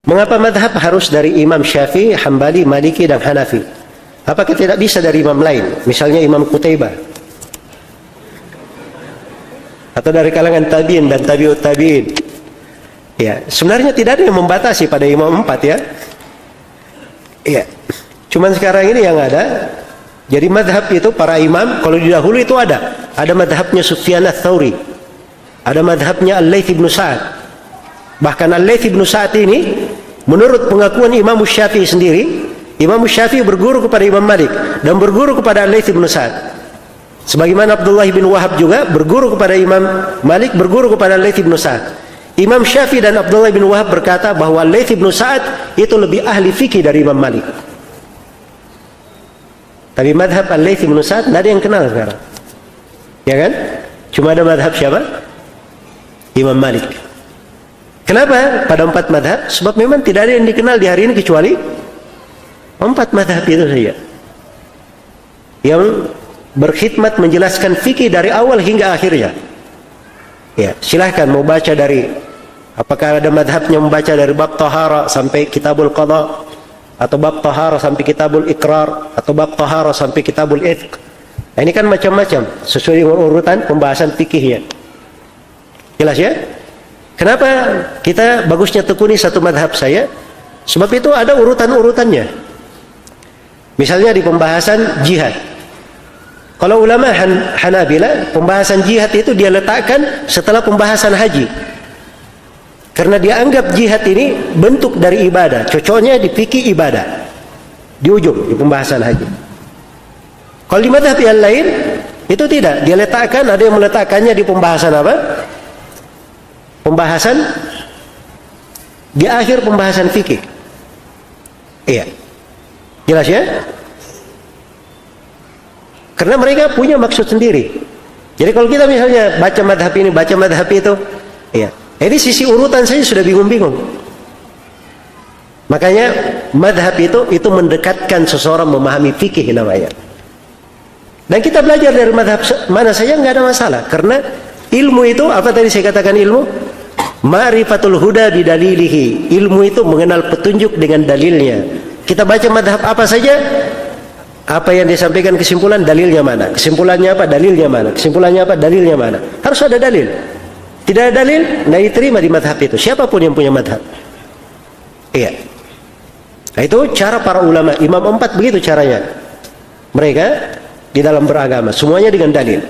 Mengapa madhab harus dari Imam Syafi'i, Hambali, Maliki, dan Hanafi? Apakah tidak bisa dari imam lain? Misalnya Imam Qutaibah. Atau dari kalangan tabi'in dan tabi'ut tabi'in. Ya, sebenarnya tidak ada yang membatasi pada imam 4 ya. Ya, cuman sekarang ini yang ada, jadi madhab itu para imam, kalau di dahulu itu ada madhabnya Sufyan ats-Tsauri, ada madhabnya Al-Laits bin Sa'ad. Bahkan Al-Laits bin Sa'ad ini, menurut pengakuan Imam Syafi'i sendiri, Imam Syafi'i berguru kepada Imam Malik dan berguru kepada Al-Laits bin Sa'ad. Sebagaimana Abdullah bin Wahab juga berguru kepada Imam Malik, berguru kepada Al-Laits bin Sa'ad. Imam Syafi'i dan Abdullah bin Wahab berkata bahwa Al-Laits bin Sa'ad itu lebih ahli fikih dari Imam Malik. Tapi madhab Al-Laits bin Sa'ad tidak ada yang kenal sekarang, ya kan? Cuma ada madhab siapa? Imam Malik. Kenapa pada 4 madhab? Sebab memang tidak ada yang dikenal di hari ini kecuali 4 madhab itu saja, yang berkhidmat menjelaskan fikih dari awal hingga akhirnya. Ya, silahkan mau baca dari, apakah ada madhabnya membaca dari bab tahara sampai kitabul qada, atau bab tahara sampai kitabul ikrar, atau bab tahara sampai kitabul itq. Nah, ini kan macam-macam sesuai dengan urutan pembahasan fikihnya. Jelas ya? Kenapa kita bagusnya tekuni satu madhab saya? Sebab itu ada urutan-urutannya. Misalnya di pembahasan jihad, kalau ulama Hanabila, pembahasan jihad itu dia letakkan setelah pembahasan haji, karena dia anggap jihad ini bentuk dari ibadah, cocoknya di fikih ibadah di ujung di pembahasan haji. Kalau di madhab yang lain itu tidak, dia letakkan, ada yang meletakkannya di pembahasan apa? Pembahasan di akhir pembahasan fikih. Iya, jelas ya? Karena mereka punya maksud sendiri. Jadi kalau kita misalnya baca madhab ini, baca madhab itu, iya. Ini sisi urutan saja sudah bingung-bingung. Makanya madhab itu mendekatkan seseorang memahami fikih namanya. Dan kita belajar dari madhab mana saja nggak ada masalah. Karena ilmu itu, apa tadi saya katakan ilmu? Ma'rifatul huda bidalilihi. Ilmu itu mengenal petunjuk dengan dalilnya. Kita baca madhab apa saja, apa yang disampaikan kesimpulan, dalilnya mana? Kesimpulannya apa? Dalilnya mana? Kesimpulannya apa? Dalilnya mana? Harus ada dalil. Tidak ada dalil, nggak diterima di madhab itu. Siapapun yang punya madhab. Iya. Nah, itu cara para ulama. Imam 4 begitu caranya. Mereka di dalam beragama, semuanya dengan dalil.